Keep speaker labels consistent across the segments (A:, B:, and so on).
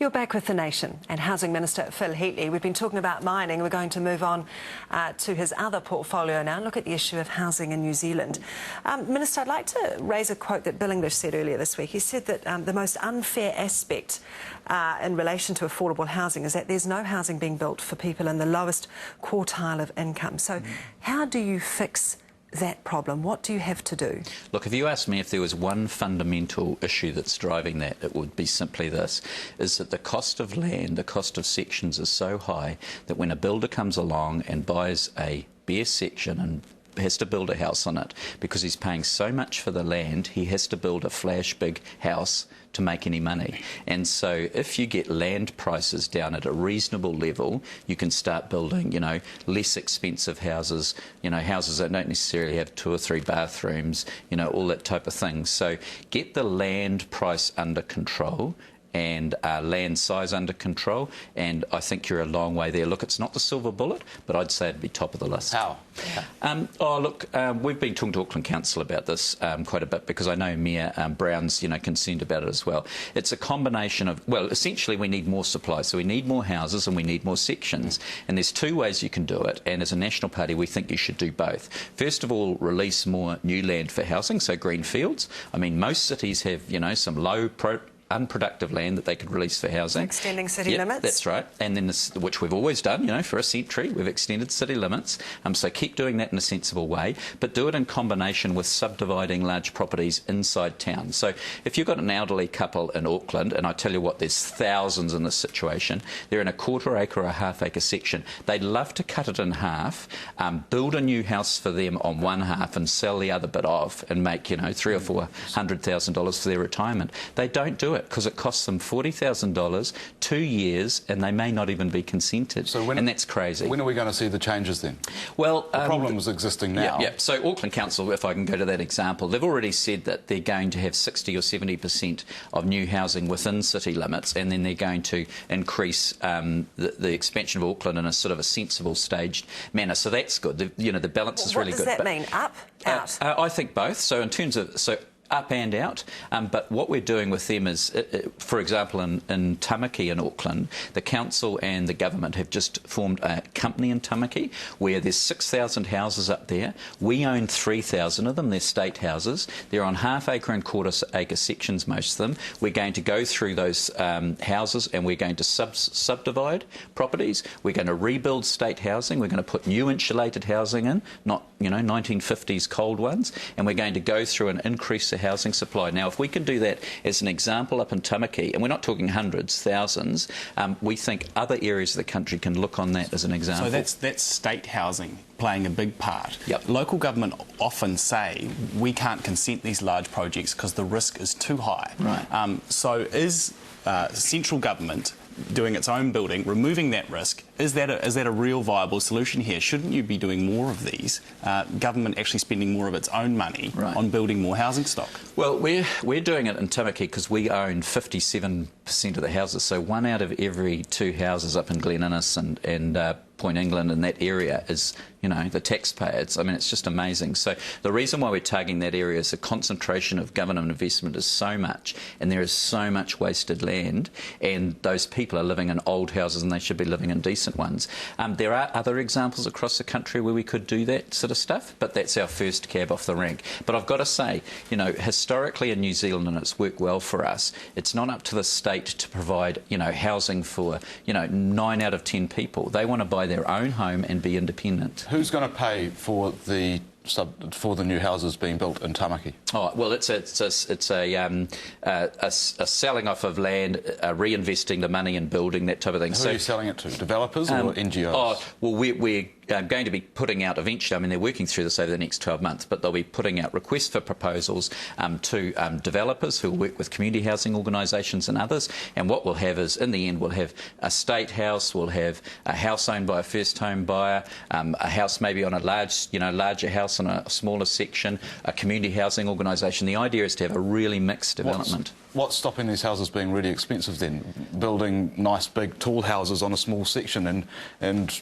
A: You're back with The Nation and Housing Minister Phil Heatley. We've been talking about mining. We're going to move on to his other portfolio now and look at the issue of housing in New Zealand. Minister, I'd like to raise a quote that Bill English said earlier this week. He said that the most unfair aspect in relation to affordable housing is that there's no housing being built for people in the lowest quartile of income. So how do you fix that problem? What do you have to do?
B: Look, if you ask me if there was one fundamental issue that's driving that, it would be simply this, is that the cost of land, the cost of sections is so high that when a builder comes along and buys a bare section and has to build a house on it, because he's paying so much for the land, he has to build a flash big house to make any money. And so if you get land prices down at a reasonable level, you can start building, less expensive houses, houses that don't necessarily have 2 or 3 bathrooms, all that type of thing. So get the land price under control and land size under control, and I think you're a long way there. Look, it's not the silver bullet, but I'd say it'd be top of the list.
C: How?
B: We've been talking to Auckland Council about this quite a bit, because I know Mayor Brown's concerned about it as well. It's a combination of, well, essentially we need more supply, so we need more houses and we need more sections, and there's 2 ways you can do it, and as a National Party we think you should do both. First of all, release more new land for housing, so green fields. I mean, most cities have some unproductive land that they could release for housing.
A: Extending city limits.
B: That's right. And then, which we've always done, for a century, we've extended city limits. So keep doing that in a sensible way, but do it in combination with subdividing large properties inside town. So if you've got an elderly couple in Auckland, and I tell you what, there's thousands in this situation, they're in a 1/4 acre or a 1/2 acre section. They'd love to cut it in half, build a new house for them on one half and sell the other bit off and make, $300,000 or $400,000 for their retirement. They don't do it, because it costs them $40,000, 2 years, and they may not even be consented. And that's crazy.
C: When are we going to see the changes then?
B: Well,
C: the problem is existing now.
B: Yeah. So Auckland Council, if I can go to that example, they've already said that they're going to have 60 or 70% of new housing within city limits, and then they're going to increase the expansion of Auckland in a sort of a sensible, staged manner. So that's good. The balance is really good.
A: What does that mean? Up? Out?
B: I think both. So in terms of up and out, but what we're doing with them is, for example, in Tamaki in Auckland, the council and the government have just formed a company in Tamaki where there's 6,000 houses up there. We own 3,000 of them. They're state houses. They're on 1/2 acre and 1/4 acre sections, most of them. We're going to go through those houses and we're going to subdivide properties. We're going to rebuild state housing. We're going to put new insulated housing in, not 1950s cold ones, and we're going to go through and increase the housing supply. Now, if we can do that as an example up in Tamaki, and we're not talking hundreds, thousands, we think other areas of the country can look on that as an example.
D: So that's state housing playing a big part.
B: Yep.
D: Local government often say we can't consent these large projects because the risk is too high.
B: Right.
D: So is central government doing its own building, removing that risk? Is that a real viable solution here? Shouldn't you be doing more of these? Government actually spending more of its own money on building more housing stock?
B: Well, we're doing it in Tamaki because we own 57% of the houses. So 1 out of every 2 houses up in Glen Innes and Point England in that area is, the taxpayers. I mean, it's just amazing. So the reason why we're targeting that area is the concentration of government investment is so much, and there is so much wasted land, and those people are living in old houses and they should be living in decent ones. There are other examples across the country where we could do that sort of stuff, but that's our first cab off the rank. But I've got to say, historically in New Zealand, and it's worked well for us, it's not up to the state to provide, housing for, 9 out of 10 people. They want to buy their own home and be independent.
C: Who's going to pay for the new houses being built in Tamaki?
B: Oh, well, it's a selling off of land, reinvesting the money in building, that type of thing.
C: Who are you selling it to? Developers or NGOs?
B: Oh, well, we're going to be putting out eventually, I mean, they're working through this over the next 12 months, but they'll be putting out requests for proposals to developers who will work with community housing organisations and others. And what we'll have is, in the end, we'll have a state house, we'll have a house owned by a first home buyer, a house maybe on a larger house on a smaller section, a community housing organisation. The idea is to have a really mixed development.
C: What's stopping these houses being really expensive then? Building nice, big, tall houses on a small section and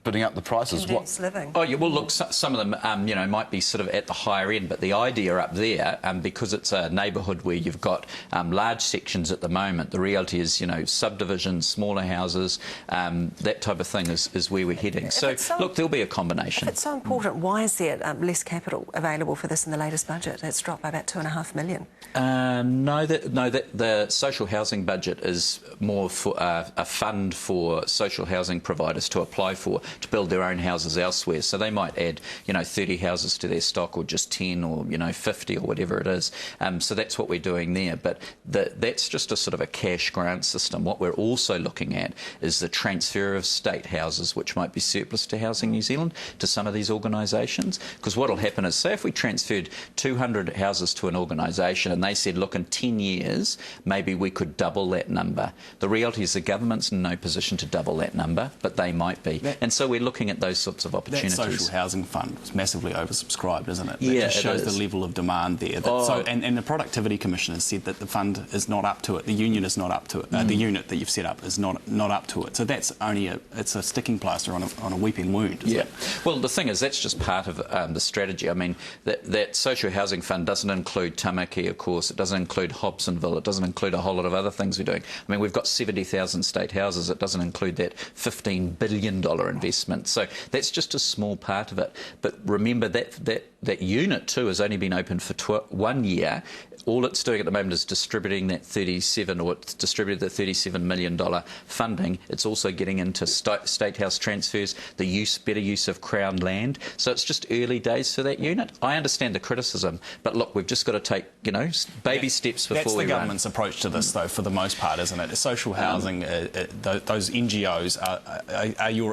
C: bidding up the prices.
A: Condensed living.
B: Oh, yeah, well, look, some of them, you know, might be sort of at the higher end, but the idea up there, because it's a neighbourhood where you've got large sections at the moment, the reality is, you know, subdivisions, smaller houses, that type of thing is where we're heading. So, look, there'll be a combination.
A: If it's so important, why is there less capital available for this in the latest budget? It's dropped by about $2.5 million.
B: No, the social housing budget is more for a fund for social housing providers to apply for, to build their own houses elsewhere. So they might add, you know, 30 houses to their stock, or just 10, or, you know, 50, or whatever it is. So that's what we're doing there. But that's just a sort of a cash grant system. What we're also looking at is the transfer of state houses, which might be surplus to Housing New Zealand, to some of these organisations. Because what will happen is, say if we transferred 200 houses to an organisation and they said, look, in 10 years, maybe we could double that number. The reality is the government's in no position to double that number, but they might be. And so we're looking at those sorts of opportunities.
D: That social housing fund is massively oversubscribed, isn't it? That
B: Yeah,
D: just shows the level of demand there. And the Productivity Commission has said that the fund is not up to it. The union is not up to it. The unit that you've set up is not up to it. So that's only it's a sticking plaster on a weeping wound, isn't it?
B: Well, the thing is, that's just part of the strategy. I mean, that social housing fund doesn't include Tamaki, of course. It doesn't include Hobsonville. It doesn't include a whole lot of other things we're doing. I mean, we've got 70,000 state houses. It doesn't include that $15 billion investment. So that's just a small part of it. But remember that unit too has only been open for 1 year. All it's doing at the moment is distributing that it's distributed the $37 million funding. It's also getting into state house transfers, better use of Crown land. So it's just early days for that unit. I understand the criticism, but look, we've just got to take, you know, baby steps before we run.
D: That's the government's approach to this, though, for the most part, isn't it? Social housing, those NGOs,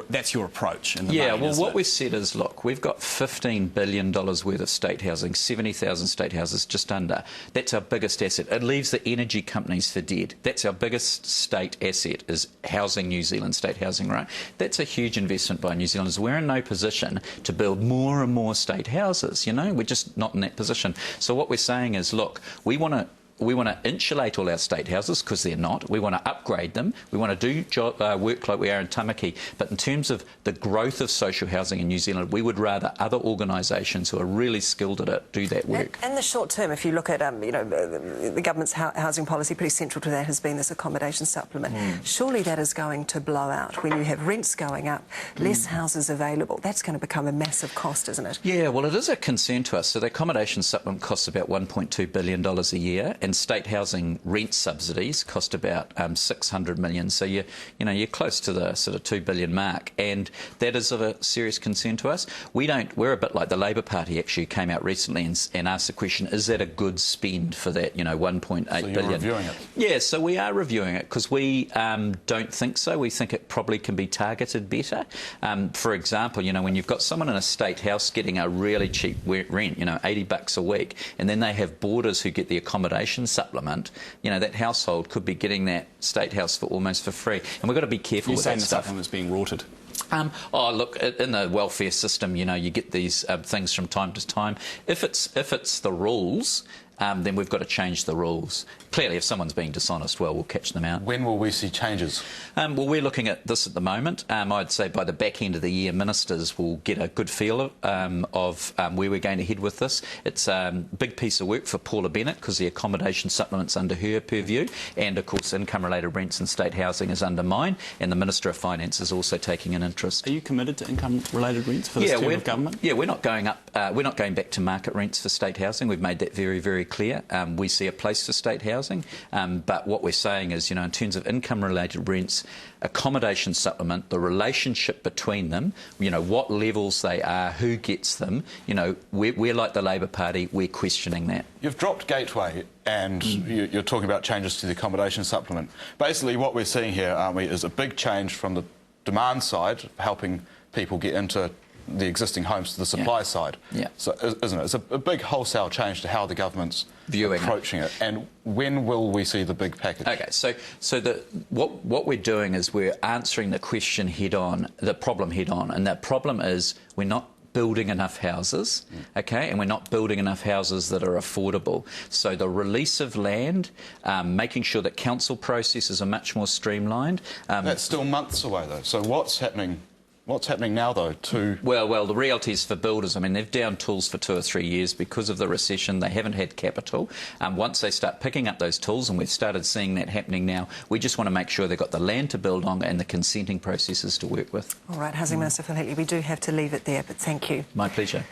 D: that's your approach in the main,
B: well, what
D: it?
B: we've said is, look, we've got $15 billion worth of state housing, 70,000 state houses, just under. That's our biggest asset. It leaves the energy companies for dead. That's our biggest state asset, is Housing New Zealand, state housing, right? That's a huge investment by New Zealanders. We're in no position to build more and more state houses, you know? We're just not in that position. So what we're saying is, look, we want to insulate all our state houses, because they're not. We want to upgrade them. We want to do work like we are in Tamaki. But in terms of the growth of social housing in New Zealand, we would rather other organisations who are really skilled at it do that work.
A: In the short term, if you look at you know, the government's housing policy, pretty central to that has been this accommodation supplement. Surely that is going to blow out when you have rents going up, less houses available. That's going to become a massive cost, isn't it?
B: Yeah, well, it is a concern to us. So the accommodation supplement costs about $1.2 billion a year. And state housing rent subsidies cost about $600 million. So you're close to the sort of $2 billion mark, and that is of a serious concern to us. We're a bit like the Labour Party actually came out recently and asked the question: is that a good spend for that? You know, $1.8 billion.
C: So you're reviewing it?
B: Yeah, so we are reviewing it, because we don't think so. We think it probably can be targeted better. For example, you know, when you've got someone in a state house getting a really cheap rent, you know, $80 a week, and then they have boarders who get the accommodation supplement, you know, that household could be getting that state house almost for free. And we've got to be careful with that stuff.
D: You're saying the supplement is being rorted?
B: Look, in the welfare system, you know, you get these things from time to time. If it's the rules, then we've got to change the rules. Clearly, if someone's being dishonest, well, we'll catch them out.
C: When will we see changes?
B: Well, we're looking at this at the moment. I'd say by the back end of the year, ministers will get a good feel of where we're going to head with this. It's a big piece of work for Paula Bennett, because the accommodation supplement's under her purview, and of course income-related rents and state housing is under mine, and the Minister of Finance is also taking an interest.
D: Are you committed to income-related rents for this term of government?
B: Yeah, we're not going back to market rents for state housing. We've made that very, very clear. We see a place for state housing. But what we're saying is, you know, in terms of income-related rents, accommodation supplement, the relationship between them, you know, what levels they are, who gets them, you know, we're like the Labour Party, we're questioning that.
C: You've dropped Gateway, and you're talking about changes to the accommodation supplement. Basically, what we're seeing here, aren't we, is a big change from the demand side, helping people get into the existing homes, to the supply side. Yeah. So, isn't it? It's a big wholesale change to how the government's approaching it. And when will we see the big package?
B: Okay, so what we're doing is we're answering the question head on, the problem head on, and that problem is we're not building enough houses, okay, and we're not building enough houses that are affordable. So the release of land, making sure that council processes are much more streamlined.
C: That's still months away, though. So what's happening What's happening now, though, to...
B: Well, the reality is for builders, I mean, they've down tools for 2 or 3 years because of the recession. They haven't had capital. Once they start picking up those tools, and we've started seeing that happening now, we just want to make sure they've got the land to build on and the consenting processes to work with.
A: All right, Housing Minister Phil Heatley, we do have to leave it there, but thank you.
B: My pleasure.